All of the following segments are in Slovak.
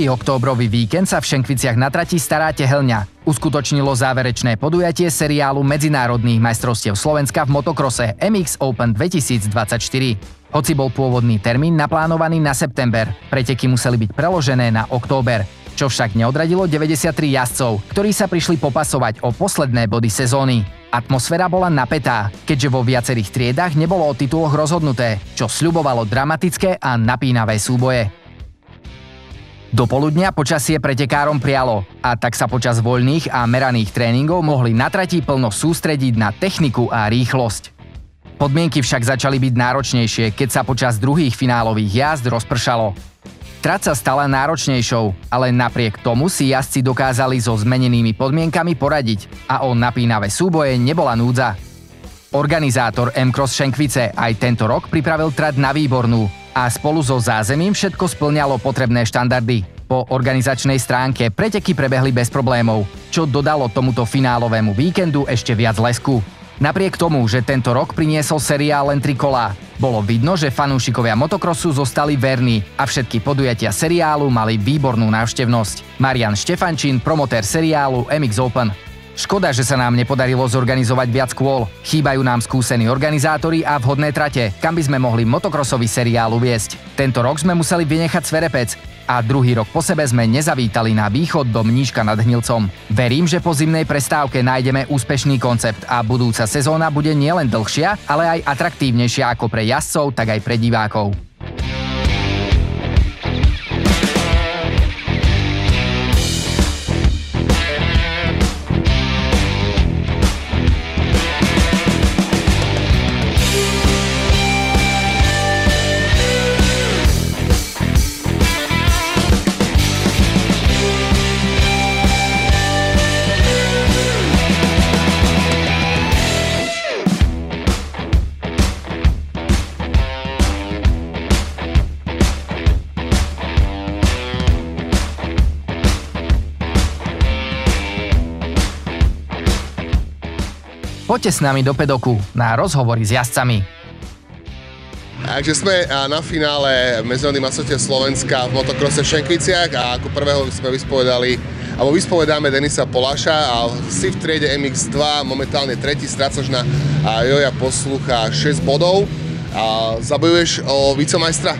októbrový víkend sa v Šenkviciach na trati Stará Tehelňa uskutočnilo záverečné podujatie seriálu medzinárodných majstrovstiev Slovenska v motokrose MX Open 2024. Hoci bol pôvodný termín naplánovaný na september, preteky museli byť preložené na október, čo však neodradilo 93 jazdcov, ktorí sa prišli popasovať o posledné body sezóny. Atmosféra bola napätá, keďže vo viacerých triedách nebolo o tituloch rozhodnuté, čo sľubovalo dramatické a napínavé súboje. Do poludnia počasie pretekárom prialo a tak sa počas voľných a meraných tréningov mohli na trati plno sústrediť na techniku a rýchlosť. Podmienky však začali byť náročnejšie, keď sa počas druhých finálových jazd rozpršalo. Trať sa stala náročnejšou, ale napriek tomu si jazdci dokázali so zmenenými podmienkami poradiť a o napínavé súboje nebola núdza. Organizátor M-Cross Šenkvice aj tento rok pripravil trať na výbornú a spolu so zázemím všetko spĺňalo potrebné štandardy. Po organizačnej stránke preteky prebehli bez problémov, čo dodalo tomuto finálovému víkendu ešte viac lesku. Napriek tomu, že tento rok priniesol seriál len 3 kolá, bolo vidno, že fanúšikovia motokrosu zostali verní a všetky podujatia seriálu mali výbornú návštevnosť. Marian Štefančín, promotér seriálu MX Open. Škoda, že sa nám nepodarilo zorganizovať viac kôl. Chýbajú nám skúsení organizátori a vhodné trate, kam by sme mohli motokrosový seriál uviesť. Tento rok sme museli vynechať Sverepec a druhý rok po sebe sme nezavítali na východ do Mníška nad Hnilcom. Verím, že po zimnej prestávke nájdeme úspešný koncept a budúca sezóna bude nielen dlhšia, ale aj atraktívnejšia ako pre jazdcov, tak aj pre divákov. Poďte s nami do pedoku na rozhovory s jazdcami. Takže sme na finále medzinárodných majstrovstiev Slovenska v motokrose v Šenkviciach a ako prvého sme vyspovedáme Denisa Poláša a si v triede MX2 momentálne tretí, strácaš na Joja Poslucha 6 bodov. Zabojuješ o vicemajstra?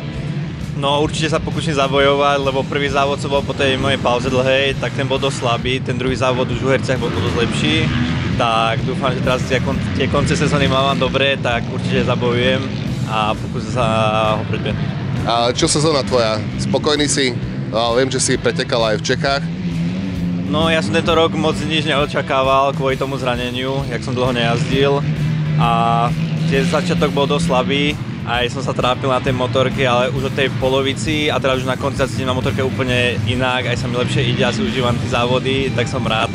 No určite sa pokúsim zabojovať, lebo prvý závod som bol po tej mojej pauze dlhej, tak ten bol dosť slabý, ten druhý závod už v Uherciach bol dosť lepší. Tak dúfam, že teraz tie konce sezóny mám dobre, tak určite zabojujem a pokúsim sa ho predbehnúť. A čo sezóna tvoja? Spokojný si? Viem, že si pretekal aj v Čechách. No ja som tento rok moc nič neočakával kvôli tomu zraneniu, jak som dlho nejazdil a tiež začiatok bol dosť slabý. Aj som sa trápil na tej motorke, ale už od tej polovici a teraz už na konci sa cítim na motorke úplne inak, aj sa mi lepšie ide, asi užívam tie závody, tak som rád.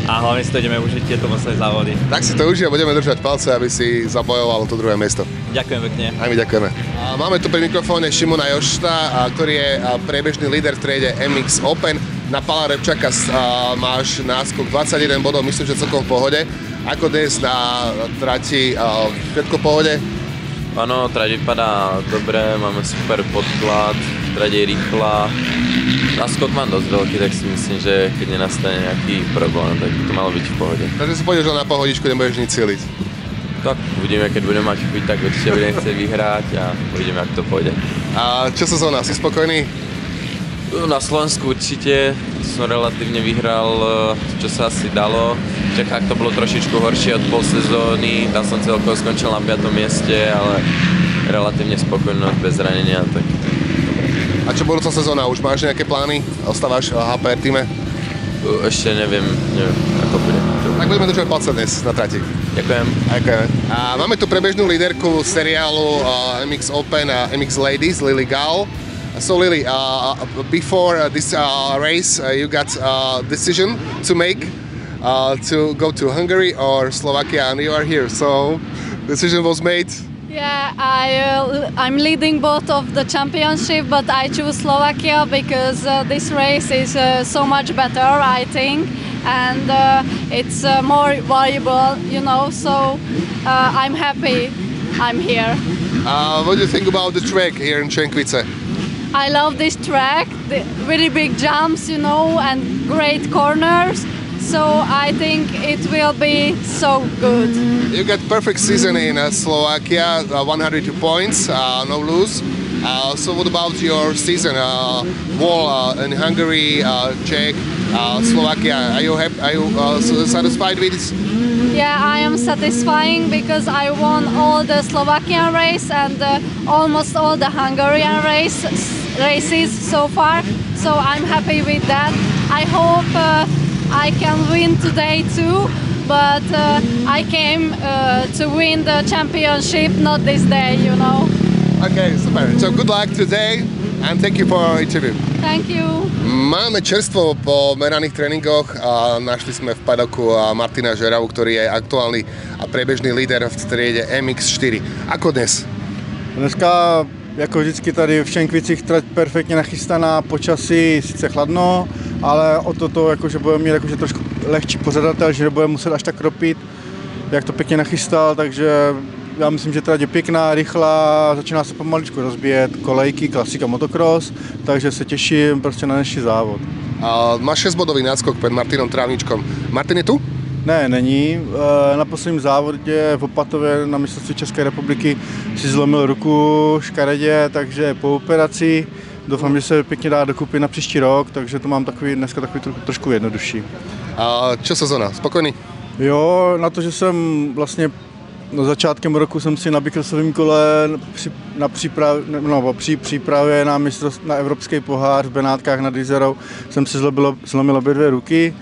A hlavne si to ideme užiť tieto posledné závody. Tak si to užij a budeme držať palce, aby si zabojoval to druhé miesto. Ďakujem pekne. Aj my ďakujeme. Máme tu pri mikrofóne Šimona Jošta, ktorý je priebežný líder v triede MX Open. Na Pala Repčaka máš náskok 21 bodov, myslím, že celkom v pohode. Ako dnes na trati, všetko v pohode? Áno, trať vypadá dobre, máme super podklad, trať je rýchla. Náskok mám dosť veľký, tak si myslím, že keď nenastane nejaký problém, tak to malo byť v pohode. Takže si pôjdeš len na pohodičku, nebudeš nič cieliť? Tak uvidíme, keď budem mať chuť, tak určite budem chcieť vyhrať a uvidíme, ako to pôjde. A čo sezóna, si spokojný? Na Slovensku určite som relatívne vyhral, čo sa asi dalo. V Čechách to bolo trošičku horšie od pol sezóny, tam som celkovo skončil na 5. mieste, ale relatívne spokojnosť bez zranenia, tak A čo budúca sezóna? Už máš nejaké plány? Ostávaš v HPR týme? Ešte neviem ako bude. Tak budeme držať palce dnes na trati. Ďakujem. Ďakujem. A máme tu prebežnú líderku seriálu MX Open a MX Ladies, Lily Gall. So Lily, before this race, you got a decision to make to go to Hungary or Slovakia, and you are here. So decision was made. Yeah, I'm leading both of the championship, but I choose Slovakia because this race is so much better, I think, and it's more valuable, you know, so I'm happy I'm here. What do you think about the track here in Čenkvice? I love this track, the really big jumps, you know, and great corners. So I think it will be so good. You got perfect season in Slovakia, 102 points, no lose. So what about your season? Wall in Hungary, Czech, Slovakia. Are you happy? Are you satisfied with this? Yeah, I am satisfying because I won all the Slovakian race and almost all the Hungarian races so far. So I'm happy with that. I hope I can win today too, but I came to win the championship, not this day, you know. Okay, super. So good luck today and thank you for our interview. Thank you. Máme čerstvo po meraných tréningoch a našli sme v padoku Martina Žeravu, ktorý je aktuálny a priebežný líder v triede MX4. Ako dnes? Dneska jako vždycky tady v Šenkvicích trať perfektně nachystaná, počasí sice chladno, ale o to jakože budeme mít jakože trošku lehčí pořadatel, že nebudeme muset až tak kropit, jak to pěkně nachystal, takže já myslím, že trať je pěkná, rychlá, začíná se pomaličku rozbíjet, kolejky, klasika, motocross, takže se těším prostě na dnešní závod. Máš 6-bodový náskok před Martinom Trávničkom. Martin je tu? Ne, není. Na posledním závodě v Opatově na mistrovství České republiky si zlomil ruku škaredě, takže po operaci. Doufám, že se pěkně dá dokupy na příští rok, takže to mám dneska takový trošku jednodušší. Čo sezóna? Spokojný? Jo, na to, že jsem vlastně začátkem roku jsem si na bikrossovém kole při přípravě na evropský pohár v Benátkách nad Izerou jsem si zlomil obě dvě ruky.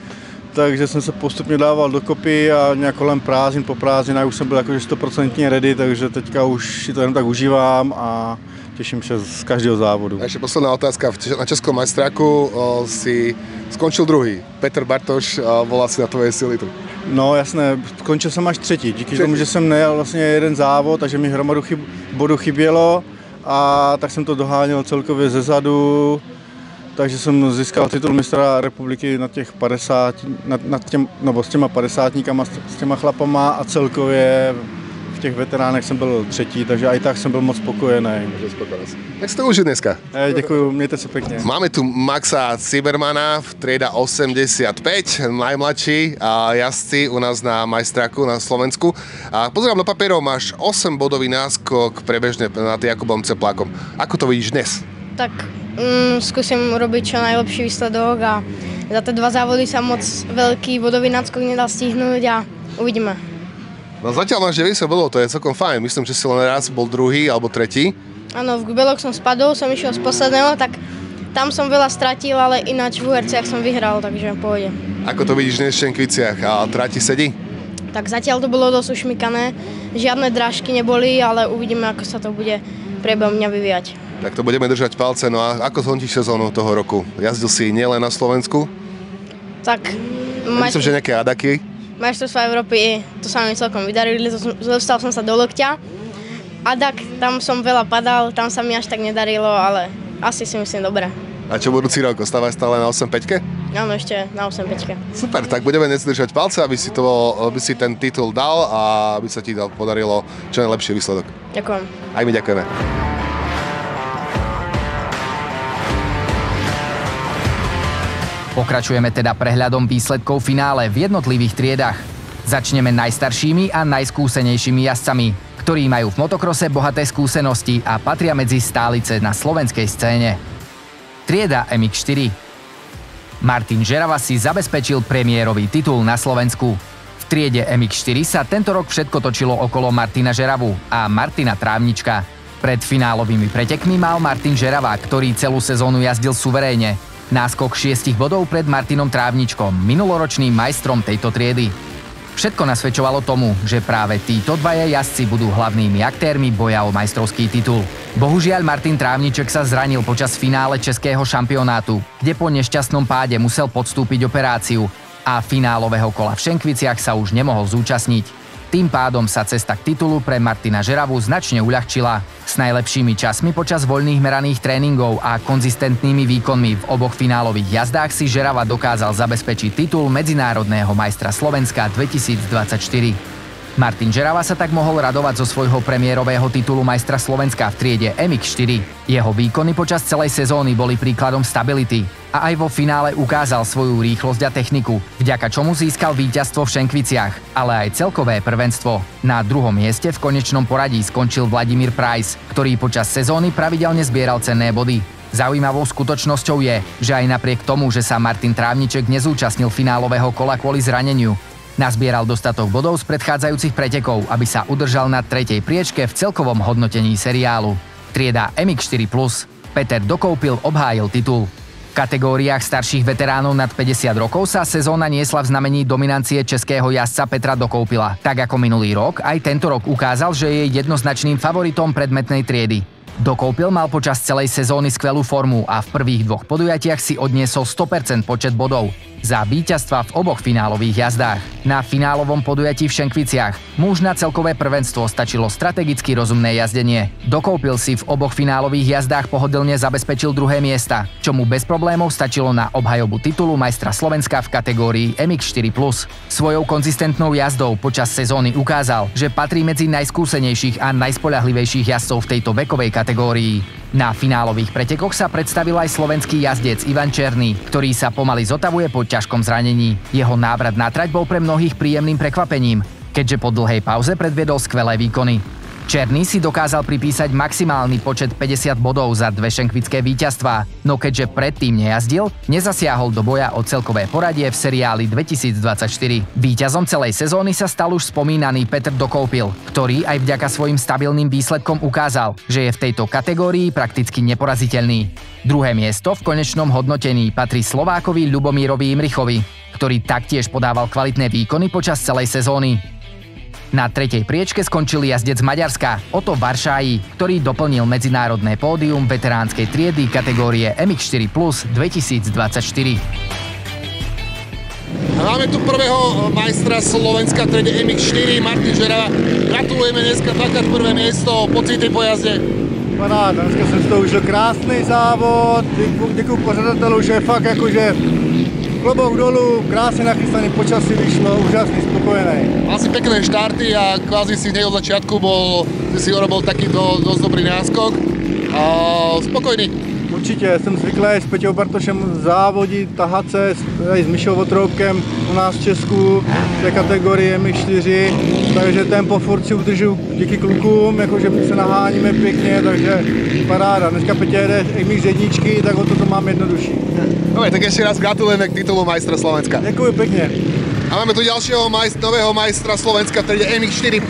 Takže jsem se postupně dával dokopy a nějak kolem prázdnin, po prázdninách už jsem byl jakože 100% ready, takže teďka už si to jenom tak užívám a těším se z každého závodu. A ještě posledná otázka. Na českom majstráku si skončil druhý. Petr Bartoš volá si na tvoje síly tu. No jasné, skončil jsem až třetí. Díky tomu, že jsem nejel vlastně jeden závod, takže mi hromadu bodu chybělo a tak jsem to doháněl celkově zezadu. Takže jsem získal titul mistra republiky na těch 50, s těma 50níkama, s těma chlapama a celkově v těch veteránech jsem byl třetí, takže aj tak jsem byl moc spokojený. Jak si to užil dneska? Děkuju, mějte se pěkně. Máme tu Maxa Cibermana v trieda 85, najmladší jazdci u nás na majstráku na Slovensku. A pozerám do papierov, máš 8-bodový náskok prebežne nad Jakubom Ceplákom. Ako to vidíš dnes? Tak skúsim urobiť čo najlepší výsledok a za tie dva závody sa moc veľký bodový náskok nedal stihnúť a uvidíme. No zatiaľ máš 90 bodov, to je celkom fajn. Myslím, že si len raz bol druhý alebo tretí. Áno, v Gbelok som spadol, som išiel z posledného, tak tam som veľa stratil, ale ináč v URCách som vyhral, takže pôjde. Ako to vidíš dnes v Šenkviciach? A trati sedí? Tak zatiaľ to bolo dosť ušmykané, žiadne drážky neboli, ale uvidíme, ako sa to bude priebehom mňa vyvíjať. Tak to budeme držať palce. No a ako zhodnotíš sezónu toho roku? Jazdil si nielen na Slovensku? Tak... Myslím, že nejaké adaky? Majstrovstvá Európy, to sa mi celkom vydarili, dostal som sa do lokťa. Adak, tam som veľa padal, tam sa mi až tak nedarilo, ale asi si myslím dobre. A čo budúci rok? Ostávaš stále na 8-5? Áno, ešte na 8-5. Super, tak budeme dnes držať palce, aby si ten titul dal a aby sa ti podarilo čo najlepší výsledok. Ďakujem. Aj my ďakujeme. Pokračujeme teda prehľadom výsledkov finále v jednotlivých triedách. Začneme najstaršími a najskúsenejšími jazdcami, ktorí majú v motokrose bohaté skúsenosti a patria medzi stálice na slovenskej scéne. Trieda MX4. Martin Žerava si zabezpečil premiérový titul na Slovensku. V triede MX4 sa tento rok všetko točilo okolo Martina Žeravu a Martina Trávnička. Pred finálovými pretekmi mal Martin Žerava, ktorý celú sezónu jazdil suverénne. Náskok 6 bodov pred Martinom Trávničkom, minuloročným majstrom tejto triedy. Všetko nasvedčovalo tomu, že práve títo dvaja jazdci budú hlavnými aktérmi boja o majstrovský titul. Bohužiaľ Martin Trávniček sa zranil počas finále českého šampionátu, kde po nešťastnom páde musel podstúpiť operáciu a finálového kola v Šenkviciach sa už nemohol zúčastniť. Tým pádom sa cesta k titulu pre Martina Žeravu značne uľahčila. S najlepšími časmi počas voľných meraných tréningov a konzistentnými výkonmi v oboch finálových jazdách si Žerava dokázal zabezpečiť titul medzinárodného majstra Slovenska 2024. Martin Žerava sa tak mohol radovať zo svojho premiérového titulu majstra Slovenska v triede MX4. Jeho výkony počas celej sezóny boli príkladom stability a aj vo finále ukázal svoju rýchlosť a techniku, vďaka čomu získal víťazstvo v Šenkviciach, ale aj celkové prvenstvo. Na druhom mieste v konečnom poradí skončil Vladimír Price, ktorý počas sezóny pravidelne zbieral cenné body. Zaujímavou skutočnosťou je, že aj napriek tomu, že sa Martin Trávniček nezúčastnil finálového kola kvôli zraneniu, nazbieral dostatok bodov z predchádzajúcich pretekov, aby sa udržal na 3. priečke v celkovom hodnotení seriálu. Trieda MX4+. Peter Dokoupil obhájil titul. V kategóriách starších veteránov nad 50 rokov sa sezóna niesla v znamení dominancie českého jazdca Petra Dokoupila. Tak ako minulý rok, aj tento rok ukázal, že je jednoznačným favoritom predmetnej triedy. Dokoupil mal počas celej sezóny skvelú formu a v prvých 2 podujatiach si odniesol 100% počet bodov za víťazstva v oboch finálových jazdách. Na finálovom podujatí v Šenkviciach muž na celkové prvenstvo stačilo strategicky rozumné jazdenie. Dokoupil si v oboch finálových jazdách pohodlne zabezpečil 2. miesta, čo mu bez problémov stačilo na obhajobu titulu majstra Slovenska v kategórii MX4+. Svojou konzistentnou jazdou počas sezóny ukázal, že patrí medzi najskúsenejších a najspoľahlivejších jazdcov v tejto vekovej kategórii. Na finálových pretekoch sa predstavil aj slovenský jazdec Ivan Černý, ktorý sa pomaly zotavuje po ťažkom zranení. Jeho návrat na trať bol pre mnohých príjemným prekvapením, keďže po dlhej pauze predviedol skvelé výkony. Černý si dokázal pripísať maximálny počet 50 bodov za 2 šenkvické víťazstvá, no keďže predtým nejazdil, nezasiahol do boja o celkové poradie v seriáli 2024. Víťazom celej sezóny sa stal už spomínaný Petr Dokoupil, ktorý aj vďaka svojim stabilným výsledkom ukázal, že je v tejto kategórii prakticky neporaziteľný. Druhé miesto v konečnom hodnotení patrí Slovákovi Ľubomírovi Imrichovi, ktorý taktiež podával kvalitné výkony počas celej sezóny. Na 3. priečke skončil jazdec z Maďarska Otto Varšáji, ktorý doplnil medzinárodné pódium veteránskej triedy kategórie MX4+ 2024. Máme tu prvého majstra Slovenska v triede MX4, Martin Žerava. Gratulujeme dneska dvakrát prvé miesto, pocity po jazde. Paráda, dneska jsem z toho užil krásný závod, děkuji pořadatelů, že fakt jakože klobouk dolů, krásne nachystaný, počasí vyšlo, úžasný, spokojený. Mal si pekné štarty a kvázi si hneď od začiatku si urobil taký dosť dobrý náskok. Spokojný. Určitě, jsem zvyklý s Peťou Bartošem závodit, tahat se s Mišou Votroubkem u nás v Česku v té kategorii MX4, takže tempo furt si udržu díky klukům, jakože se naháníme pěkně, takže paráda. Dneska Petě jede MX1, tak o to mám jednodušší. Dobre, tak ešte raz gratulujeme k titulu majstra Slovenska. Děkuji pěkně. A máme tu ďalšieho nového majstra Slovenska v triede MX4+.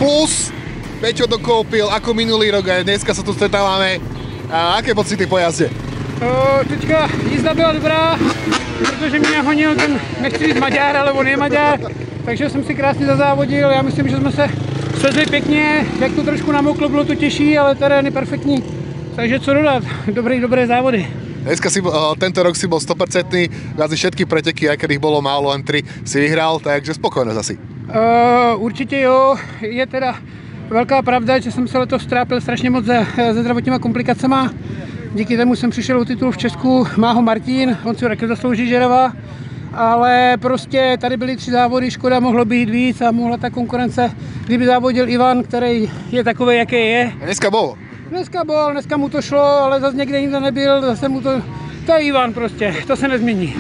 Peťo Dokoupil, ako minulý rok, a dneska sa tu stretávame. A aké pocity po jazde? Teďka jízda byla dobrá, protože mě honil ten, nechci říct Maďar, ale on je Maďar, takže jsem si krásně zazávodil. Já myslím, že jsme se svezli pěkně, jak to trošku namoklo, bylo to těžší, ale terén je perfektní. Takže co dodat, dobré závody. Dneska tento rok si bol 100%, asi všetky preteky, aj keď ich bolo málo, len 3 si vyhral, takže spokojnosť asi. Určitě jo, je teda velká pravda, že jsem se letos trápil strašně moc se zdravotníma komplikacema. Díky tomu jsem přišel o titul v Česku, má ho Martin, on si ho taky zaslouží Žerava, ale prostě tady byly 3 závody, škoda, mohlo být víc a mohla ta konkurence, kdyby závodil Ivan, který je takový, jaký je. A dneska bol? Dneska mu to šlo, ale zase někde jinde nebyl, zase mu to je Ivan prostě, to se nezmění.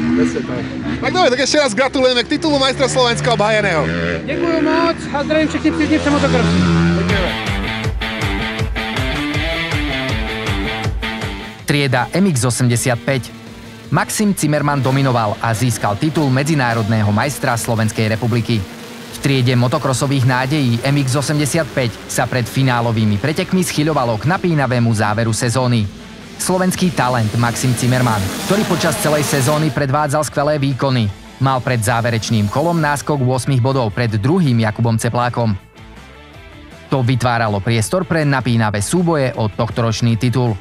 Tak dobre, tak ešte raz gratulujeme k titulu majstra Slovenska obhájeného. Děkuji moc a zdravím všechny příznivce motokrosu. Trieda MX85. Maxim Zimmermann dominoval a získal titul medzinárodného majstra Slovenskej republiky. V triede motokrosových nádejí MX85 sa pred finálovými pretekmi schyľovalo k napínavému záveru sezóny. Slovenský talent Maxim Zimmermann, ktorý počas celej sezóny predvádzal skvelé výkony, mal pred záverečným kolom náskok 8 bodov pred druhým Jakubom Ceplákom. To vytváralo priestor pre napínavé súboje o tohtoročný titul.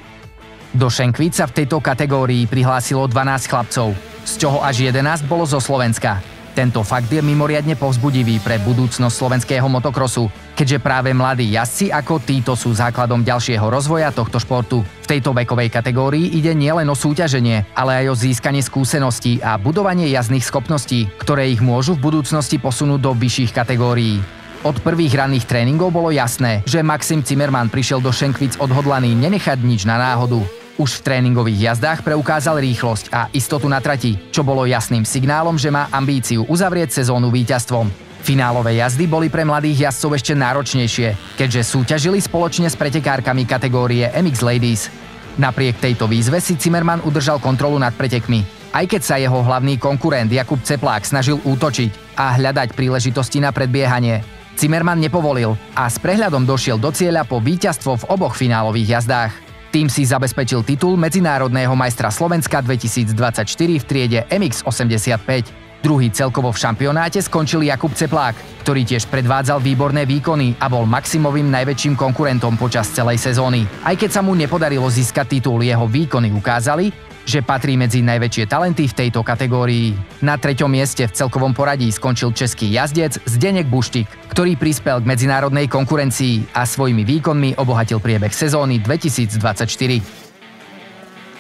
Do Šenkvíc sa v tejto kategórii prihlásilo 12 chlapcov, z čoho až 11 bolo zo Slovenska. Tento fakt je mimoriadne povzbudivý pre budúcnosť slovenského motokrosu, keďže práve mladí jazdci ako títo sú základom ďalšieho rozvoja tohto športu. V tejto vekovej kategórii ide nielen o súťaženie, ale aj o získanie skúseností a budovanie jazdných schopností, ktoré ich môžu v budúcnosti posunúť do vyšších kategórií. Od prvých ranných tréningov bolo jasné, že Maxim Zimmermann prišiel do Šenkvíc odhodlaný nenechať nič na náhodu. Už v tréningových jazdách preukázal rýchlosť a istotu na trati, čo bolo jasným signálom, že má ambíciu uzavrieť sezónu víťazstvom. Finálové jazdy boli pre mladých jazdcov ešte náročnejšie, keďže súťažili spoločne s pretekárkami kategórie MX Ladies. Napriek tejto výzve si Zimmermann udržal kontrolu nad pretekmi, aj keď sa jeho hlavný konkurent Jakub Ceplák snažil útočiť a hľadať príležitosti na predbiehanie. Zimmermann nepovolil a s prehľadom došiel do cieľa po víťazstvo v oboch finálových jazdách. Tým si zabezpečil titul medzinárodného majstra Slovenska 2024 v triede MX85. Druhý celkovo v šampionáte skončil Jakub Ceplák, ktorý tiež predvádzal výborné výkony a bol Maximovým najväčším konkurentom počas celej sezóny. Aj keď sa mu nepodarilo získať titul, jeho výkony ukázali, že patrí medzi najväčšie talenty v tejto kategórii. Na 3. mieste v celkovom poradí skončil český jazdec Zdeněk Buštik, ktorý prispel k medzinárodnej konkurencii a svojimi výkonmi obohatil priebeh sezóny 2024.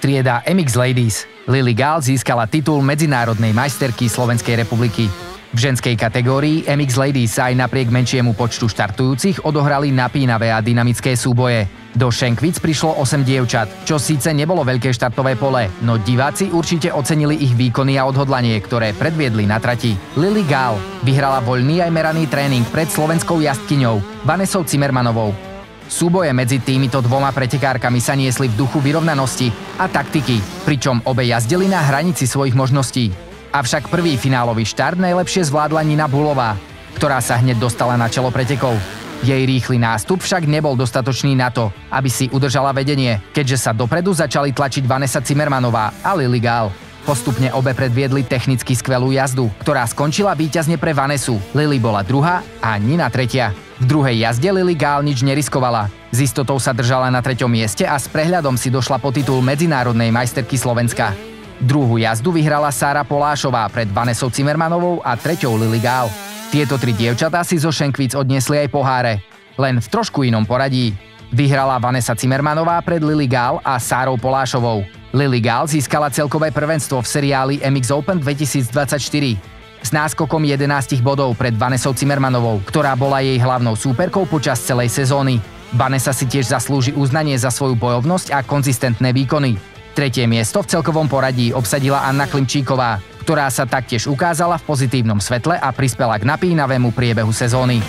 Trieda MX Ladies. Lily Gál získala titul medzinárodnej majsterky Slovenskej republiky. V ženskej kategórii MX Ladies sa aj napriek menšiemu počtu štartujúcich odohrali napínavé a dynamické súboje. Do Šenkvíc prišlo 8 dievčat, čo síce nebolo veľké štartové pole, no diváci určite ocenili ich výkony a odhodlanie, ktoré predviedli na trati. Lily Gál vyhrala voľný aj meraný tréning pred slovenskou jazdkyňou Vanessou Zimmermannovou. Súboje medzi týmito dvoma pretekárkami sa niesli v duchu vyrovnanosti a taktiky, pričom obe jazdili na hranici svojich možností. Avšak prvý finálový štart najlepšie zvládla Nina Bulová, ktorá sa hneď dostala na čelo pretekov. Jej rýchly nástup však nebol dostatočný na to, aby si udržala vedenie, keďže sa dopredu začali tlačiť Vanessa Zimmermannová a Lily Gál. Postupne obe predviedli technicky skvelú jazdu, ktorá skončila víťazne pre Vanessu. Lily bola druhá a Nina tretia. V druhej jazde Lily Gál nič neriskovala. S istotou sa držala na 3. mieste a s prehľadom si došla po titul medzinárodnej majsterky Slovenska. Druhú jazdu vyhrala Sára Polášová pred Vanessou Zimmermannovou a 3. Lily Gál. Tieto 3 dievčatá si zo Šenkvíc odniesli aj poháre, len v trošku inom poradí. Vyhrala Vanessa Zimmermannová pred Lily Gál a Sárou Polášovou. Lily Gál získala celkové prvenstvo v seriáli MX Open 2024 s náskokom 11 bodov pred Vanessou Zimmermannovou, ktorá bola jej hlavnou súperkou počas celej sezóny. Vanessa si tiež zaslúži uznanie za svoju bojovnosť a konzistentné výkony. 3. miesto v celkovom poradí obsadila Anna Klimčíková, ktorá sa taktiež ukázala v pozitívnom svetle a prispela k napínavému priebehu sezóny.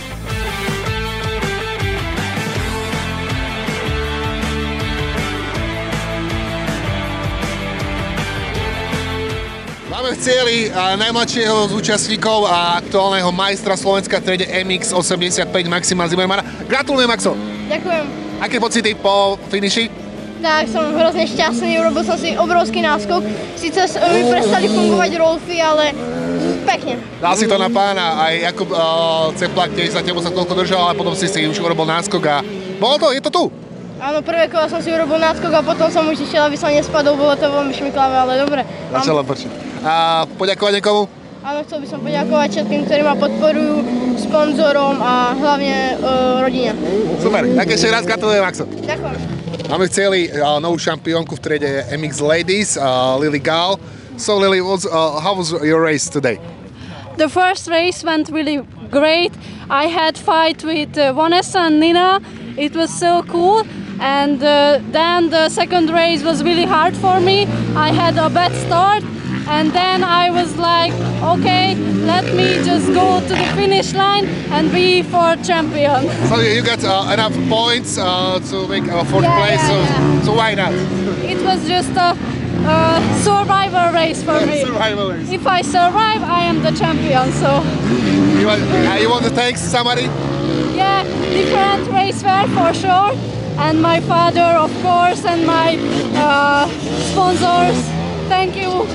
Máme v cieli najmladšieho z účastníkov a aktuálneho majstra Slovenska v triede MX85 Maxima Zimmermanna. Gratulujem, Maxo! Ďakujem. Aké pocity po finiši? Tak, som hrozne šťastný, urobil som si obrovský náskok. Sice mi prestali fungovať rolfy, ale pekne. Dal si to na pána, aj Jakub Ceplák, tiež za tebou sa toľko držal, ale potom si už urobil náskok a bolo to, je to tu? Áno, prvé kola som si urobil náskok a potom som už išiel, aby som nespadol, bolo to veľmi šmiklavé, ale dobre. Začalo prčiť. A poďakovať niekomu? Áno, chcel by som poďakovať všetkým, ktorí ma podporujú, sponzorom a hlavne rodine. Super, tak ešte raz gratulujem, Maxo. Ďakujem. Máme v cieli novú šampiónku v triede MX Ladies, Lily Gál. So Lily, how was your race today? The first race went really great. I had fight with Vanessa and Nina. It was so cool. And then the second race was really hard for me. I had a bad start. And then I was like, okay, let me just go to the finish line and be for champion. So you got enough points to make a fourth place, so why not? It was just a survival race for me. Survival race. If I survive, I am the champion, so... You want to thank somebody? Yeah, different racewear for sure. And my father, of course, and my sponsors. Thank you.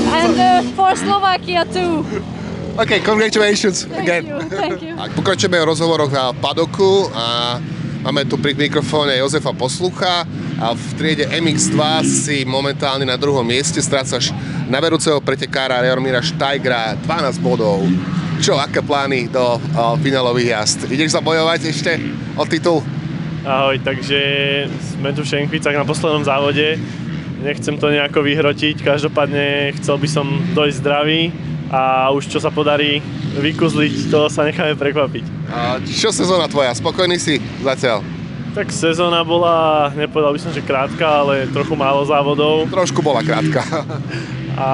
And for Slovakia too. Okay, congratulations again. Thank you. Pokračujeme v rozhovoroch na padoku a máme tu pri mikrofóne Jozefa Poslucha a v triede MX2 si momentálne na 2. mieste, strácaš na vedúceho pretekára Jaromíra Štajgra 12 bodov. Čo, aké plány do finálových jazd? Ideš zabojovať ešte o titul? Ahoj, takže sme tu v Šenkvícach na poslednom závode. Nechcem to nejako vyhrotiť, každopádne chcel by som dojsť zdravý a už čo sa podarí, vykuzliť, to sa necháme prekvapiť. A čo sezóna tvoja? Spokojný si zatiaľ? Tak sezóna bola, nepovedal by som, že krátka, ale trochu málo závodov. Trošku bola krátka. A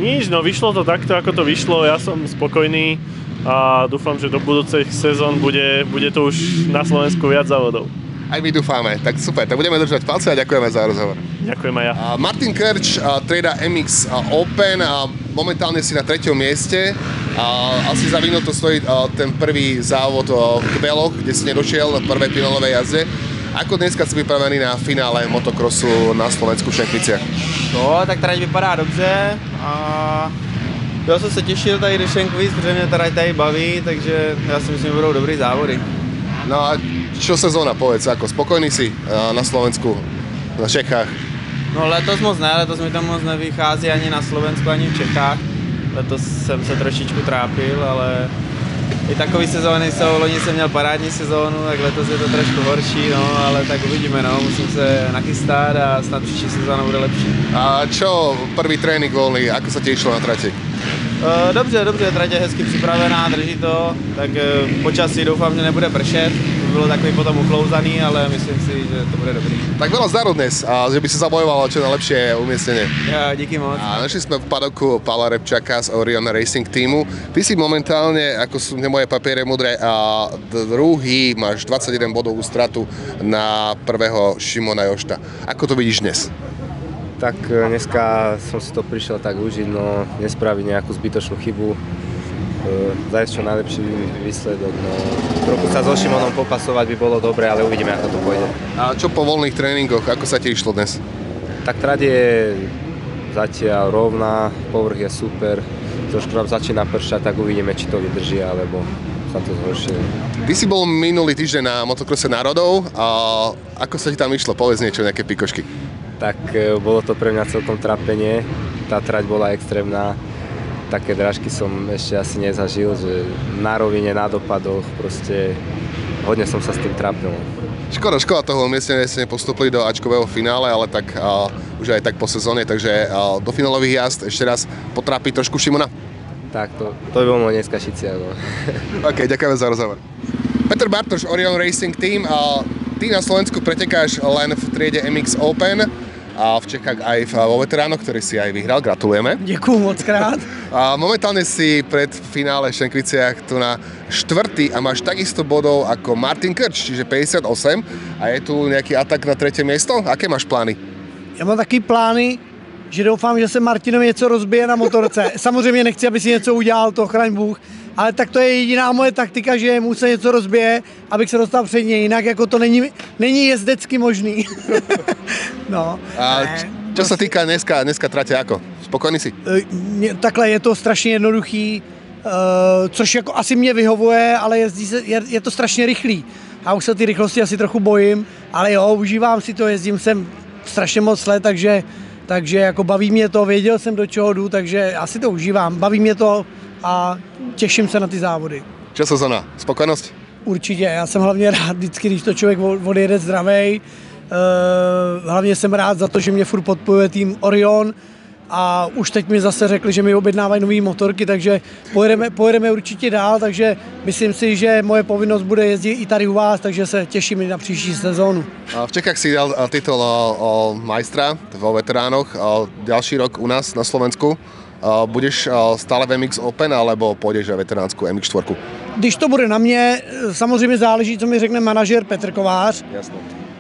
nič, no vyšlo to takto, ako to vyšlo, ja som spokojný a dúfam, že do budúcich sezón bude to už na Slovensku viac závodov. Aj my dúfame, tak super, tak budeme držať palce a ďakujeme za rozhovor. Ďakujem aj ja. Martin Krč, trieda MX Open, momentálne si na 3. mieste. Asi za víno to stojí ten prvý závod v Kbeloch, kde si nedošiel na prvej finálovej jazde. Ako dneska si pripravený na finále motokrosu na Slovensku v Šenkviciach? No, tak trať vypadá dobře a já jsem se těšil tady do Šenkvic, protože mě tady baví, takže já si myslím, že budou dobrý závody. No a čo sezóna, povedz, ako spokojný si na Slovensku, na Čechách? No letos moc ne, letos mi to moc nevychází ani na Slovensku, ani v Čechách. Letos jsem se trošičku trápil, ale i takový sezóny jsou, loni jsem měl parádní sezónu, tak letos je to trošku horší, no, ale tak uvidíme, no, musím se nachystat a snad příští sezóna bude lepší. A čo, prvý trénink voľný, ako sa ti išlo na trati? Dobře, trať je hezky připravená, drží to, tak počasí doufám, že nebude pršet. Bylo takový potom uklouzaný, ale myslím si, že to bude dobrý. Tak veľa zdaru dnes a že by si zabojoval čo najlepšie umiestnenie. Ja, díky moc. A našli sme v padoku Pavla Repčaka z Orion Racing týmu. Ty si momentálne, ako sú moje papiere mudré, druhý, máš 21 bodovú stratu na prvého Šimona Jošta. Ako to vidíš dnes? Tak dneska som si to prišiel tak užiť, no nespraviť nejakú zbytočnú chybu, zajsť čo najlepší výsledok, no trochu sa so Šimonom popasovať by bolo dobre, ale uvidíme, ako to pôjde. A čo po voľných tréningoch, ako sa ti išlo dnes? Tak trať je zatiaľ rovná, povrch je super, trošku nám začína pršať, tak uvidíme, či to vydrží, alebo sa to zhoršie. Ty si bol minulý týždeň na motokrose národov, a ako sa ti tam išlo? Povedz niečo, nejaké pikošky. Tak bolo to pre mňa celkom trápenie, tá trať bola extrémna, také drážky som ešte asi nezažil, že na rovine, na dopadoch, proste hodne som sa s tým trápil. Škoda toho umiestnenia ste nepostupili do Ačkového finále, ale tak už aj tak po sezóne, takže do finálových jazd ešte raz potrápi trošku Šimona. Tak, to by bol môj dneska šiciak. No. OK, ďakujeme za rozhovor. Peter Bartoš, Orion Racing Team, ty na Slovensku pretekáš len v triede MX Open a v Čechách aj vo veteránoch, ktorý si aj vyhral. Gratulujeme. Děkuju moc krát. A momentálne si pred finále v Šenkviciach tu na 4. a máš takisto bodov ako Martin Krč, čiže 58. A je tu nejaký atak na 3. miesto? Aké máš plány? Já mám taky plány, že doufám, že se Martinovi něco rozbije na motorce. Samozřejmě nechci, aby si něco udělal, to chraň Bůh. Ale tak to je jediná moje taktika, že mu se něco rozbije, abych se dostal před něj. Jinak jako to není jezdecky možný. No. A čo sa týka dneska trate, ako? Spokojný si? Takhle je to strašně jednoduchý, což jako asi mě vyhovuje, ale je to strašně rychlý. Já už se ty rychlosti asi trochu bojím, ale jo, užívám si to, jezdím sem strašně moc let, takže jako baví mě to, věděl jsem, do čeho jdu, takže asi to užívám, baví mě to a těším se na ty závody. Čo sezóna? Spokojnosť? Určitě, já jsem hlavně rád vždycky, když to člověk odjede zdravej. Hlavně jsem rád za to, že mě furt podporuje tým Orion a už teď mi zase řekli, že mi objednávají nové motorky, takže pojedeme určitě dál, takže myslím si, že moje povinnost bude jezdit i tady u vás, takže se těším na příští sezónu. V Čechách si dal titul majstra vo veteránoch, ďalší rok u nás na Slovensku. Budeš stále v MX Open, alebo pôjdeš na veteránsku MX4? Když to bude na mě, samozřejmě záleží, co mi řekne manažer Petr Kovář. Jasně.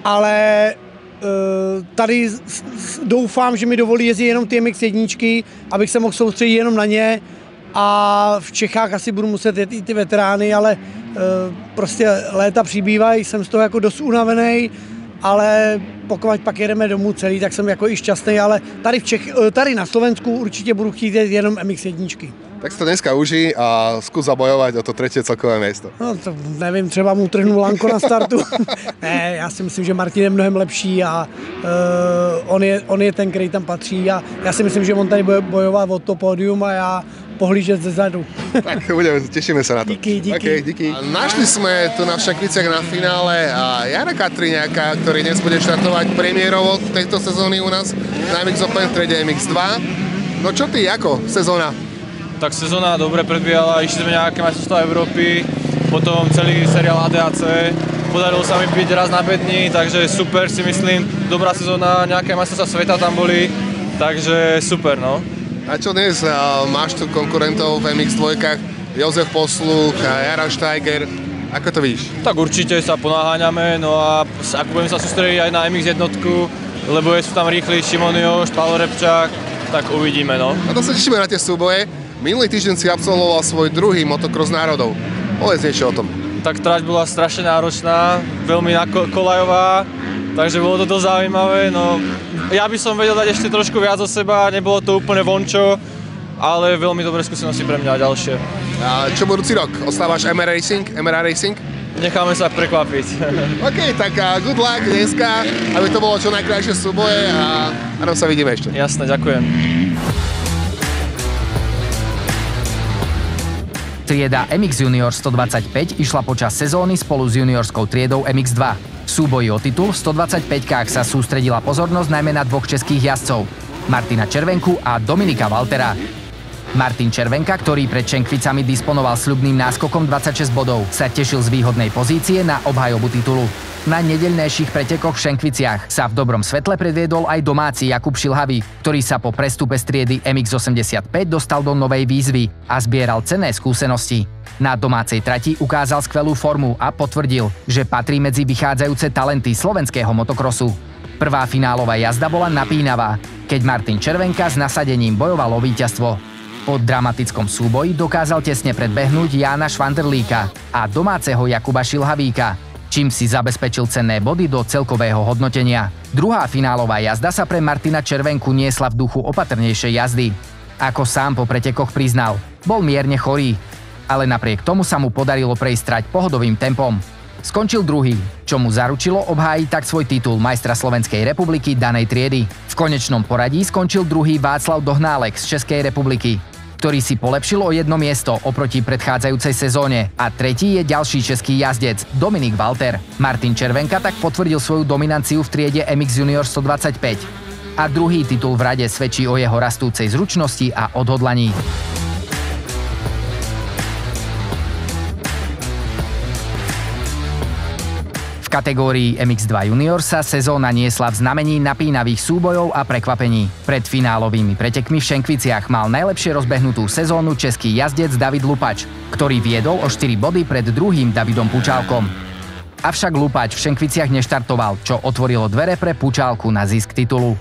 Ale tady doufám, že mi dovolí jezdit jenom ty MX1, abych se mohl soustředit jenom na ně a v Čechách asi budu muset jet i ty veterány, ale prostě léta přibývají, jsem z toho jako dost unavený, ale pokud pak jedeme domů celý, tak jsem jako i šťastný, ale tady na Slovensku určitě budu chtít jet jenom MX1. Tak si to dneska užij a skús zabojovať o to 3. celkové miesto. No to nevím, třeba mu trhnu lanko na startu. Ne, já si myslím, že Martin je mnohem lepší a on je ten, který tam patří a já si myslím, že on tady bude bojovat o to pódium a já pohlížet ze zadu. Tak tešíme sa na to. Díky. Okay, díky. Našli sme tu na Šenkviciach na finále Jana Katriňáka, ktorý dnes bude štartovať premiérovo tejto sezóny u nás na MX Open v triede MX2. No čo ty, ako sezóna? Tak sezóna dobre predbiehala, išli sme nejaké majstrovstvá Európy, potom celý seriál ADAC. Podarilo sa mi byť raz na 5 dní, takže super si myslím. Dobrá sezóna, nejaké majstrovstvá sveta tam boli, takže super, no. A čo dnes? Máš tu konkurentov v MX2, Jozef Posluch, Jaran Steiger. Ako to vidíš? Tak určite sa ponáháňame, no a ak budeme sa sústrediť aj na MX1, lebo sú tam rýchli Šimon Jošt, Paolo Repčák, tak uvidíme, no. A to sa tešíme na tie súboje. Minulý týždeň si absolvoval svoj druhý motocross národov. Povedz niečo o tom. Tak trať bola strašne náročná, veľmi kolajová, takže bolo to dosť zaujímavé. No, ja by som vedel dať ešte trošku viac o seba, nebolo to úplne vončo, ale veľmi dobré skúsenosti pre mňa a ďalšie. A čo budúci rok? Ostávaš MRA Racing? Necháme sa prekvapiť. OK, tak good luck dneska, aby to bolo čo najkrajšie súboje a nám sa vidíme ešte. Jasné, ďakujem. Trieda MX Junior 125 išla počas sezóny spolu s juniorskou triedou MX2. V súboji o titul v 125-kách sa sústredila pozornosť najmä na dvoch českých jazdcov, Martina Červenku a Dominika Valtera. Martin Červenka, ktorý pred Šenkvicami disponoval sľubným náskokom 26 bodov, sa tešil z výhodnej pozície na obhajobu titulu. Na nedeľnejších pretekoch v Šenkviciach sa v dobrom svetle predviedol aj domáci Jakub Šilhavý, ktorý sa po prestupe z triedy MX85 dostal do novej výzvy a zbieral cenné skúsenosti. Na domácej trati ukázal skvelú formu a potvrdil, že patrí medzi vychádzajúce talenty slovenského motokrosu. Prvá finálová jazda bola napínavá, keď Martin Červenka s nasadením bojoval o víťazstvo. Po dramatickom súboji dokázal tesne predbehnúť Jána Švanderlíka a domáceho Jakuba Šilhavíka, čím si zabezpečil cenné body do celkového hodnotenia. Druhá finálová jazda sa pre Martina Červenku niesla v duchu opatrnejšej jazdy. Ako sám po pretekoch priznal, bol mierne chorý, ale napriek tomu sa mu podarilo prejsť trať pohodovým tempom. Skončil druhý, čo mu zaručilo obhájiť tak svoj titul majstra Slovenskej republiky danej triedy. V konečnom poradí skončil druhý Václav Dohnálek z Českej republiky, ktorý si polepšil o jedno miesto oproti predchádzajúcej sezóne, a tretí je ďalší český jazdec Dominik Valter. Martin Červenka tak potvrdil svoju dominanciu v triede MX Junior 125 a druhý titul v rade svedčí o jeho rastúcej zručnosti a odhodlaní. V kategórii MX2 Junior sa sezóna niesla v znamení napínavých súbojov a prekvapení. Pred finálovými pretekmi v Šenkviciach mal najlepšie rozbehnutú sezónu český jazdec David Lupač, ktorý viedol o 4 body pred druhým Davidom Pučálkom. Avšak Lupač v Šenkviciach neštartoval, čo otvorilo dvere pre Pučálku na zisk titulu.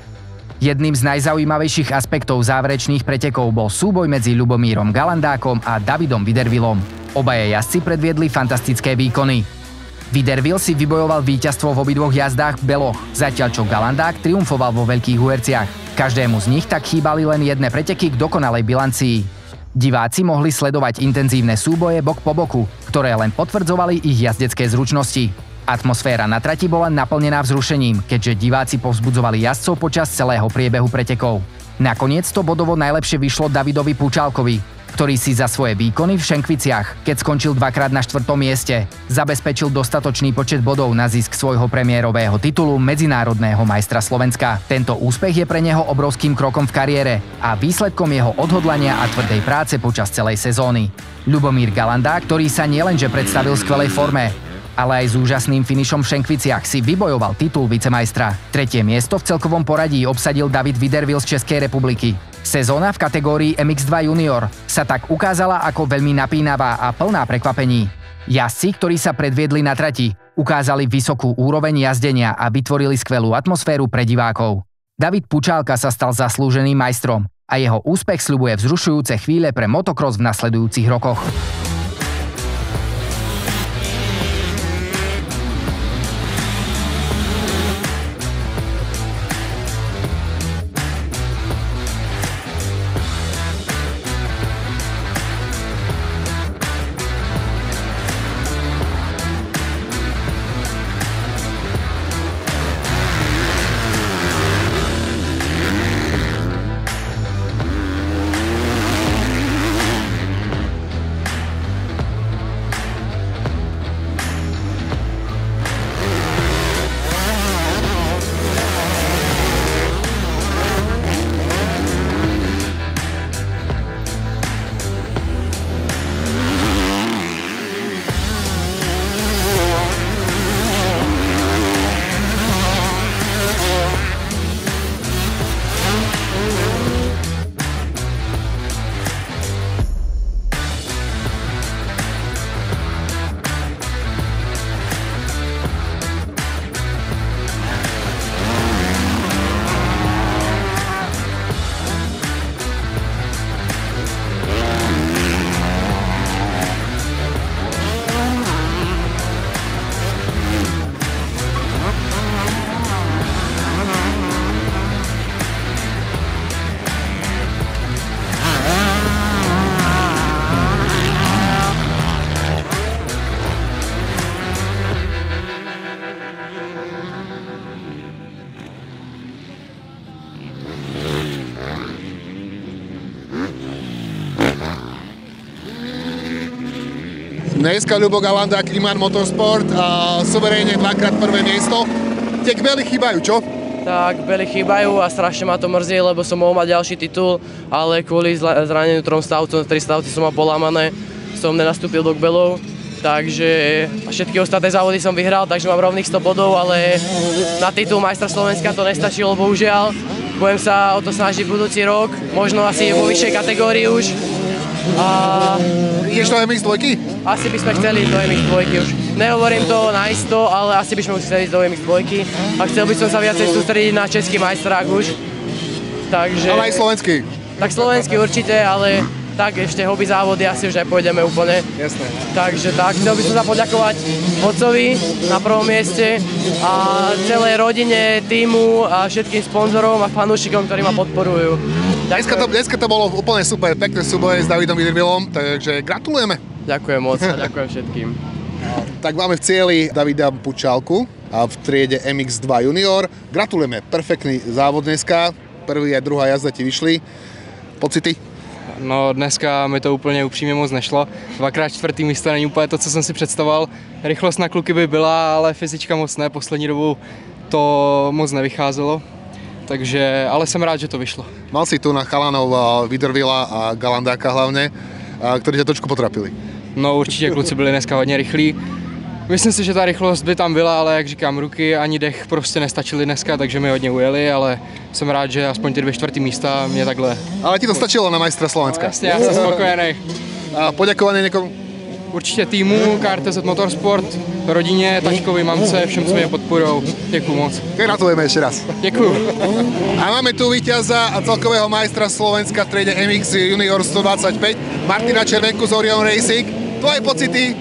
Jedným z najzaujímavejších aspektov záverečných pretekov bol súboj medzi Ľubomírom Galandákom a Davidom Widerwillom. Obaja jazdci predviedli fantastické výkony. Widerwill si vybojoval víťazstvo v obidvoch jazdách v beloch, zatiaľ čo Galandák triumfoval vo Veľkých Huerciach. Každému z nich tak chýbali len jedné preteky k dokonalej bilancii. Diváci mohli sledovať intenzívne súboje bok po boku, ktoré len potvrdzovali ich jazdecké zručnosti. Atmosféra na trati bola naplnená vzrušením, keďže diváci povzbudzovali jazdcov počas celého priebehu pretekov. Nakoniec to bodovo najlepšie vyšlo Davidovi Pučálkovi, ktorý si za svoje výkony v Šenkviciach, keď skončil dvakrát na 4. mieste, zabezpečil dostatočný počet bodov na zisk svojho premiérového titulu medzinárodného majstra Slovenska. Tento úspech je pre neho obrovským krokom v kariére a výsledkom jeho odhodlania a tvrdej práce počas celej sezóny. Ľubomír Galandák, ktorý sa nielenže predstavil v skvelej forme, ale aj s úžasným finišom v Šenkviciach si vybojoval titul vicemajstra. Tretie miesto v celkovom poradí obsadil David Widerwill z Českej republiky. Sezóna v kategórii MX2 Junior sa tak ukázala ako veľmi napínavá a plná prekvapení. Jazdci, ktorí sa predviedli na trati, ukázali vysokú úroveň jazdenia a vytvorili skvelú atmosféru pre divákov. David Pučálka sa stal zaslúženým majstrom a jeho úspech sľubuje vzrušujúce chvíle pre motocross v nasledujúcich rokoch. Dneska Ľubo Galanda, Kliman Motorsport a suverénne dvakrát prvé miesto. Tie kbely chýbajú, čo? Tak, kbely chýbajú a strašne ma to mrzí, lebo som mohol mať ďalší titul, ale kvôli zraneniu 3 stavcom, 3 stavci som mal polámané, som nenastúpil do kbelov. Takže všetky ostatné závody som vyhral, takže mám rovných 100 bodov, ale na titul majstra Slovenska to nestačilo, bohužiaľ. Budem sa o to snažiť budúci rok, možno asi vo vyššej kategórii už. A ideš do MX2? Asi by sme chceli do MX2 už. Nehovorím to naisto, ale asi by sme chceli do MX2. A chcel by som sa viacej sústrediť na český majstrák už. Takže... Ale aj slovenský? Tak slovenský určite, ale... Tak ešte hobby závody asi už nepôjdeme úplne. Jasné. Takže tak, chcel by som sa poďakovať otcovi na prvom mieste a celej rodine, tímu a všetkým sponzorom a fanúšikom, ktorí ma podporujú. Dneska to bolo úplne super, pekné súboje s Davidom Vidrvilom, takže gratulujeme. Ďakujem moc a ďakujem všetkým. Tak máme v cieli Davida Pučálku a v triede MX2 Junior. Gratulujeme, perfektný závod dneska, prvý a druhá jazda ti vyšli. Pocity? No dneska mi to úplně upřímně moc nešlo. 2x čtvrtý místo není úplně to, co jsem si představoval. Rychlost na kluky by byla, ale fyzička moc ne. Poslední dobou to moc nevycházelo. Takže, ale jsem rád, že to vyšlo. Mal si tu na chalanov Vidrvila a Galandáka hlavně, ktorí ťa trošku potrapili. No určitě kluci byli dneska hodně rychlí. Myslím si, že ta rychlost by tam byla, ale jak říkám, ruky ani dech prostě nestačily dneska, takže mi hodně ujeli, ale jsem rád, že aspoň ty 2 čtvrtý místa mě takhle... Ale ti to stačilo na majstra Slovenska. No, jasně, já jsem spokojený. A poďakovanie někomu? Určitě týmu, KRTZ Motorsport, rodině, taťkovi, mamce, všem, co mě podporujou. Děkuju moc. Gratulujeme ještě raz. Děkuju. A máme tu víťaza a celkového majstra Slovenska v triede MX Junior 125, Martina Červenku z Orion Racing. Tvoje pocity?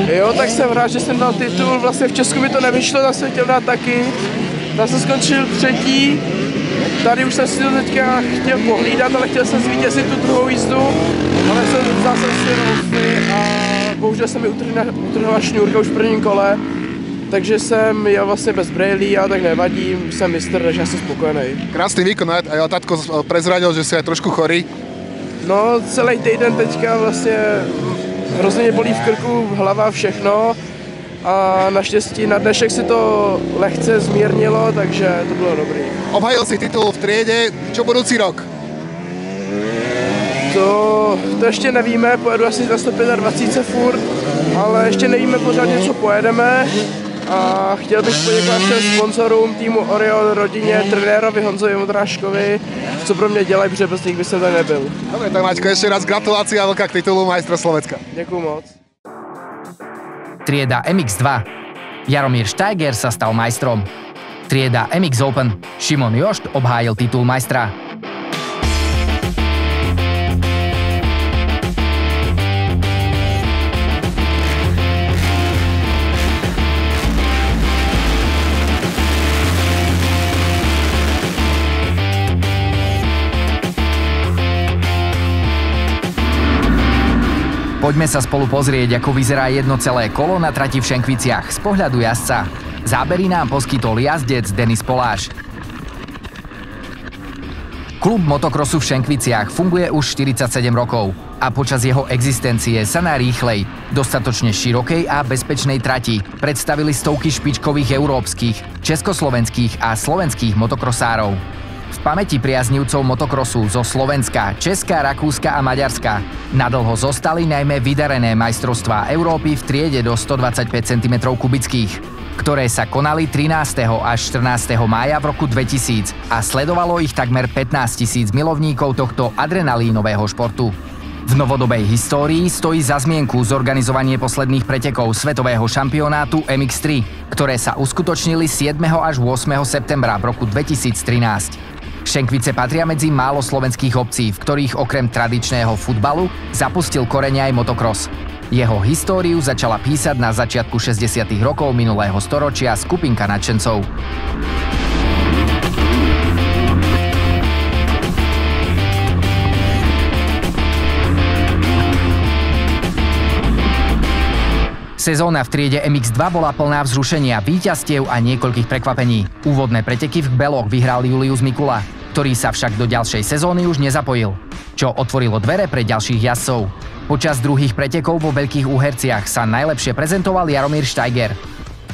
Jo, tak jsem rád, že jsem dal titul, vlastně v Česku mi to nevyšlo, tak jsem chtěl dát taky. Já jsem skončil 3. Tady už jsem si to teďka chtěl pohlídat, ale chtěl jsem zvítězit tu druhou jízdu, ale vzal jsem si roufy a bohužel se mi utrhla šňůrka už v prvním kole, takže jsem jel vlastně bez brejlí a tak nevadí, jsem mistr, takže já jsem spokojený. Krásný výkon, a jo, tatko prezradil, že si je trošku chorý. No, celý týden teďka vlastně hrozně mě bolí v krku, hlava, všechno a naštěstí na dnešek si to lehce zmírnilo, takže to bylo dobrý. Obhajil si titul v triede, čo budúci rok? To ještě nevíme, pojedu asi na 125 furt, ale ještě nevíme pořádně, co pojedeme. A chtěl bych poděkovat všem sponzorům, týmu Orion, rodině, trenérovi Honzovi Modráškovi, co pro mě dělají, protože bez nich by jsem tady nebyl. Dobre, tak Maťko, ešte raz gratulácia a veľká k titulu majstra Slovenska. Děkuju moc. Trieda MX2. Jaromír Steiger sa stal majstrom. Trieda MX Open. Šimon Jošt obhájil titul majstra. Poďme sa spolu pozrieť, ako vyzerá jedno celé kolo na trati v Šenkviciach z pohľadu jazdca. Zábery nám poskytol jazdec Denis Poláš. Klub motokrosu v Šenkviciach funguje už 47 rokov a počas jeho existencie sa na rýchlej, dostatočne širokej a bezpečnej trati predstavili stovky špičkových európskych, československých a slovenských motokrosárov. V pamäti priaznivcov motokrosu zo Slovenska, Česka, Rakúska a Maďarska nadlho zostali najmä vydarené majstrovstvá Európy v triede do 125 cm kubických, ktoré sa konali 13. až 14. mája v roku 2000 a sledovalo ich takmer 15 000 milovníkov tohto adrenalínového športu. V novodobej histórii stojí za zmienku zorganizovanie posledných pretekov svetového šampionátu MX3, ktoré sa uskutočnili 7. až 8. septembra v roku 2013. Šenkvice patria medzi málo slovenských obcí, v ktorých okrem tradičného futbalu zapustil korene aj motokros. Jeho históriu začala písať na začiatku 60. rokov minulého storočia skupinka nadšencov. Sezóna v triede MX2 bola plná vzrušenia, víťazstiev a niekoľkých prekvapení. Úvodné preteky v kbeloch vyhral Julius Mikula, ktorý sa však do ďalšej sezóny už nezapojil, čo otvorilo dvere pre ďalších jazdcov. Počas druhých pretekov vo Veľkých Uherciach sa najlepšie prezentoval Jaromír Steiger,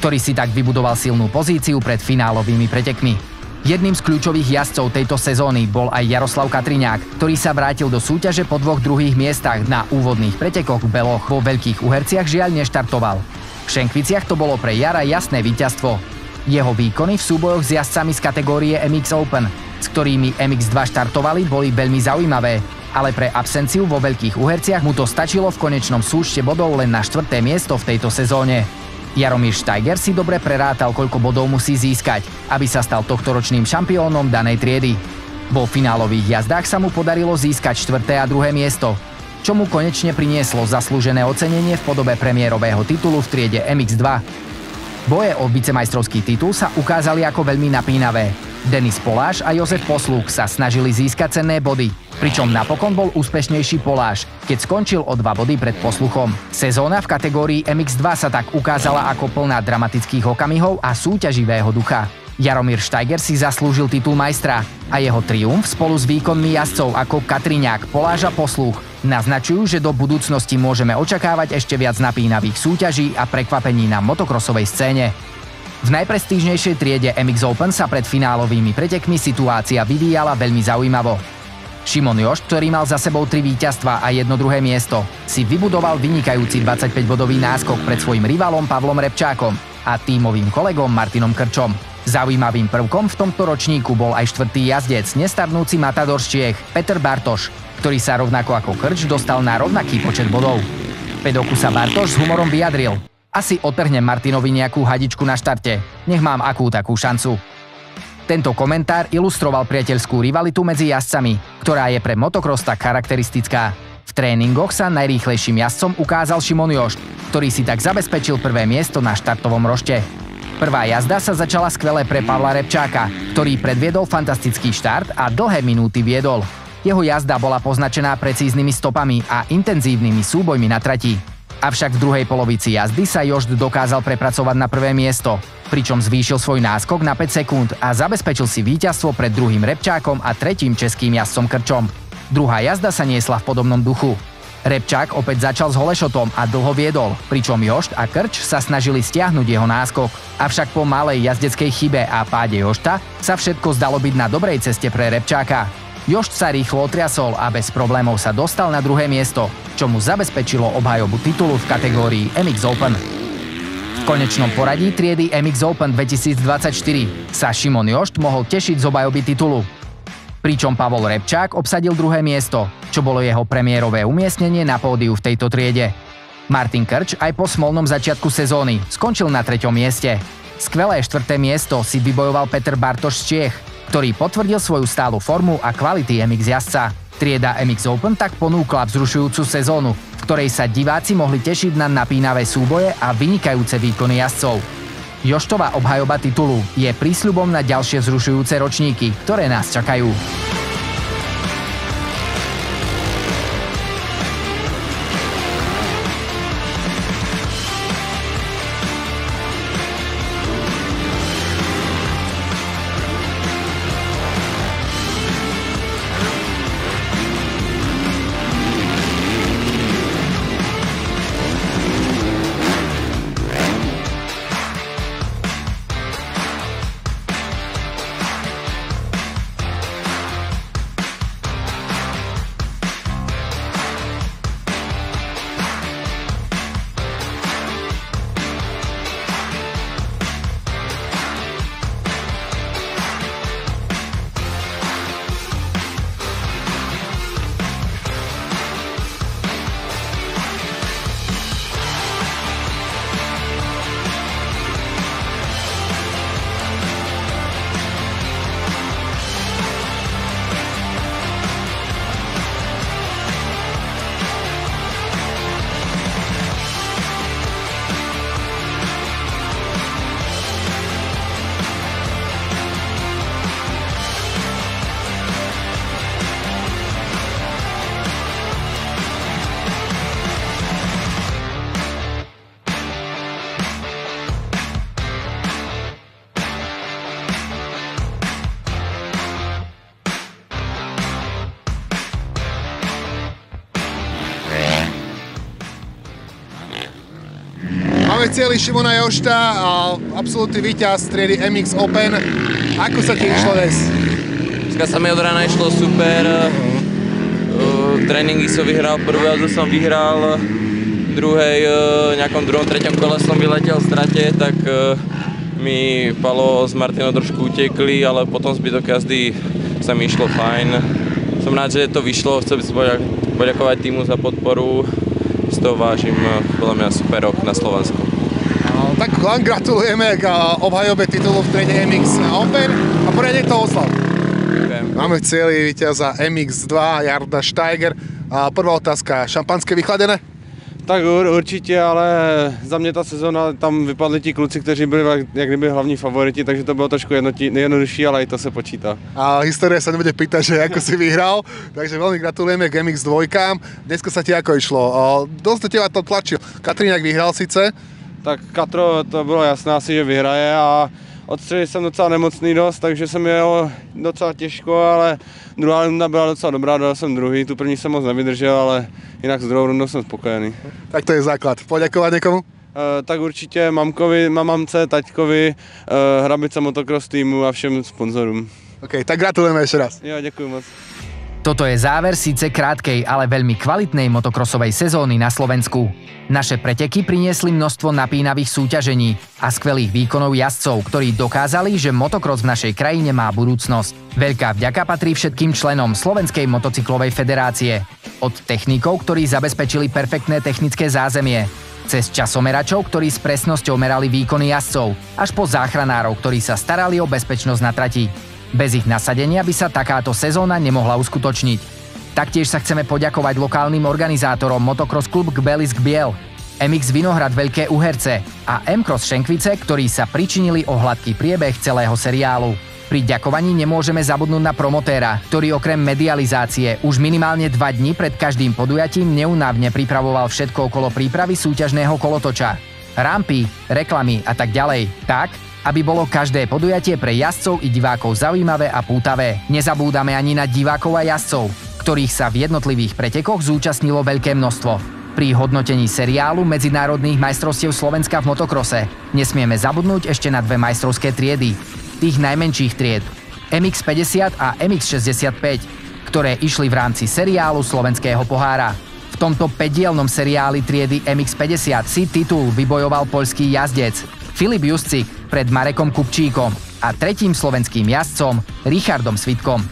ktorý si tak vybudoval silnú pozíciu pred finálovými pretekmi. Jedným z kľúčových jazdcov tejto sezóny bol aj Jaroslav Katriňák, ktorý sa vrátil do súťaže po 2 druhých miestach na úvodných pretekoch v Beloch. Vo Veľkých Uherciach žiaľ neštartoval. V Šenkviciach to bolo pre Jara jasné víťazstvo. Jeho výkony v súbojoch s jazdcami z kategórie MX Open, s ktorými MX2 štartovali, boli veľmi zaujímavé, ale pre absenciu vo Veľkých Uherciach mu to stačilo v konečnom súčte bodov len na 4. miesto v tejto sezóne. Jaromír Steiger si dobre prerátal, koľko bodov musí získať, aby sa stal tohtoročným šampiónom danej triedy. Vo finálových jazdách sa mu podarilo získať 4. a 2. miesto, čo mu konečne prinieslo zaslúžené ocenenie v podobe premiérového titulu v triede MX2. Boje o vicemajstrovský titul sa ukázali ako veľmi napínavé. Denis Poláš a Jozef Poslúch sa snažili získať cenné body, pričom napokon bol úspešnejší Poláš, keď skončil o 2 body pred Posluchom. Sezóna v kategórii MX2 sa tak ukázala ako plná dramatických okamihov a súťaživého ducha. Jaromír Steiger si zaslúžil titul majstra a jeho triumf spolu s výkonmi jazdcov ako Katriňák, Poláš a Posluch naznačujú, že do budúcnosti môžeme očakávať ešte viac napínavých súťaží a prekvapení na motokrosovej scéne. V najprestížnejšej triede MX Open sa pred finálovými pretekmi situácia vyvíjala veľmi zaujímavo. Šimon Jošt, ktorý mal za sebou 3 víťazstvá a 1 druhé miesto, si vybudoval vynikajúci 25-bodový náskok pred svojim rivalom Pavlom Repčákom a tímovým kolegom Martinom Krčom. Zaujímavým prvkom v tomto ročníku bol aj 4. jazdec, nestarnúci matador z Čiech, Peter Bartoš, ktorý sa rovnako ako Krč dostal na rovnaký počet bodov. Pedoku sa Bartoš s humorom vyjadril: "Asi otrhnem Martinovi nejakú hadičku na štarte, nech mám akú takú šancu." Tento komentár ilustroval priateľskú rivalitu medzi jazdcami, ktorá je pre motocross tak charakteristická. V tréningoch sa najrýchlejším jazdcom ukázal Šimon Jošt, ktorý si tak zabezpečil 1. miesto na štartovom rošte. Prvá jazda sa začala skvele pre Pavla Repčáka, ktorý predviedol fantastický štart a dlhé minúty viedol. Jeho jazda bola poznačená precíznymi stopami a intenzívnymi súbojmi na trati. Avšak v druhej polovici jazdy sa Jošt dokázal prepracovať na 1. miesto, pričom zvýšil svoj náskok na 5 sekúnd a zabezpečil si víťazstvo pred druhým Repčákom a 3. českým jazdcom Krčom. Druhá jazda sa niesla v podobnom duchu. Repčák opäť začal s holešotom a dlho viedol, pričom Jošt a Krč sa snažili stiahnuť jeho náskok. Avšak po malej jazdeckej chybe a páde Jošta sa všetko zdalo byť na dobrej ceste pre Repčáka. Jošt sa rýchlo otriasol a bez problémov sa dostal na 2. miesto, čo mu zabezpečilo obhajobu titulu v kategórii MX Open. V konečnom poradí triedy MX Open 2024 sa Šimon Jošt mohol tešiť z obhajoby titulu, pričom Pavol Repčák obsadil 2. miesto, čo bolo jeho premiérové umiestnenie na pódiu v tejto triede. Martin Krč aj po smolnom začiatku sezóny skončil na 3. mieste. Skvelé 4. miesto si vybojoval Peter Bartoš z Čiech, ktorý potvrdil svoju stálu formu a kvality MX jazdca. Trieda MX Open tak ponúkla vzrušujúcu sezónu, v ktorej sa diváci mohli tešiť na napínavé súboje a vynikajúce výkony jazdcov. Joštova obhajoba titulu je prísľubom na ďalšie vzrušujúce ročníky, ktoré nás čakajú. Máme v cieli Šimona Jošta, absolútny víťaz triedy MX Open. Ako sa ti išlo dnes? Dneska sa mi od rána išlo super. Tréningy som vyhral, prvú jazdu som vyhral, nejakom druhom, treťom kole som vyletel z trate, tak mi Palo s Martinou trošku utekli, ale potom zbytok jazdy sa mi išlo fajn. Som rád, že to vyšlo, chcel by som poďakovať týmu za podporu, z toho vážim podľa mňa super rok na Slovensku. Tak len gratulujeme k obhajobe titulu v triede MX Open a poriadne to oslav. Máme v cieli víťaza MX2 Jarda Steiger. Prvá otázka, šampanské vychladené? Tak určitě, ale za mě ta sezóna, tam vypadli ti kluci, kteří byli jak kdyby hlavní favoriti, takže to bylo trošku jednodušší, ale i to se počítá. A história sa nebude pýtať, že ako si vyhral, takže veľmi gratulujeme k MX2. Dneska sa ti ako išlo? Dosť do teba to tlačil. Katriňák vyhral sice? Tak Katro, to bylo jasné asi, že vyhraje a od středy jsem docela nemocný dost, takže jsem jel docela těžko, ale druhá runda byla docela dobrá, dal jsem druhý, tu první jsem moc nevydržel, ale jinak s druhou rundou jsem spokojený. Tak to je základ. Poďakovať někomu? Tak určitě mamce, taťkovi, Hrabice Motocross týmu a všem sponzorům. OK, tak gratulujeme ešte raz. Jo, děkuji moc. Toto je záver síce krátkej, ale veľmi kvalitnej motokrosovej sezóny na Slovensku. Naše preteky priniesli množstvo napínavých súťažení a skvelých výkonov jazdcov, ktorí dokázali, že motokros v našej krajine má budúcnosť. Veľká vďaka patrí všetkým členom Slovenskej motocyklovej federácie. Od technikov, ktorí zabezpečili perfektné technické zázemie, cez časomeračov, ktorí s presnosťou merali výkony jazdcov, až po záchranárov, ktorí sa starali o bezpečnosť na trati. Bez ich nasadenia by sa takáto sezóna nemohla uskutočniť. Taktiež sa chceme poďakovať lokálnym organizátorom Motocross Klub Gbelisk Biel, MX Vinohrad Veľké Uherce a M-Cross Šenkvice, ktorí sa pričinili o hladký priebeh celého seriálu. Pri ďakovaní nemôžeme zabudnúť na promotéra, ktorý okrem medializácie už minimálne 2 dni pred každým podujatím neúnavne pripravoval všetko okolo prípravy súťažného kolotoča. Rampy, reklamy a tak ďalej. Tak, aby bolo každé podujatie pre jazdcov i divákov zaujímavé a pútavé. Nezabúdame ani na divákov a jazdcov, ktorých sa v jednotlivých pretekoch zúčastnilo veľké množstvo. Pri hodnotení seriálu Medzinárodných majstrovstiev Slovenska v motokrose nesmieme zabudnúť ešte na 2 majstrovské triedy, tých najmenších tried, MX50 a MX65, ktoré išli v rámci seriálu Slovenského pohára. V tomto 5-dielnom seriáli triedy MX50 si titul vybojoval poľský jazdec Filip Juscik pred Marekom Kupčíkom a 3. slovenským jazdcom Richardom Svitkom.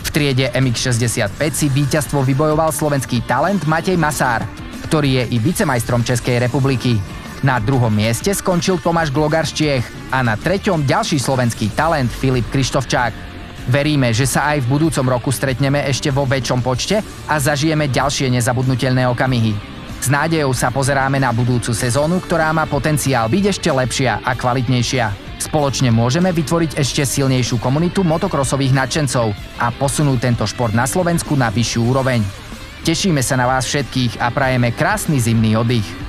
V triede MX65 si víťazstvo vybojoval slovenský talent Matej Masár, ktorý je i vicemajstrom Českej republiky. Na 2. mieste skončil Tomáš Glogar z Čiech a na 3. ďalší slovenský talent Filip Krištofčák. Veríme, že sa aj v budúcom roku stretneme ešte vo väčšom počte a zažijeme ďalšie nezabudnutelné okamihy. S nádejou sa pozeráme na budúcu sezónu, ktorá má potenciál byť ešte lepšia a kvalitnejšia. Spoločne môžeme vytvoriť ešte silnejšiu komunitu motokrosových nadšencov a posunúť tento šport na Slovensku na vyššiu úroveň. Tešíme sa na vás všetkých a prajeme krásny zimný oddych.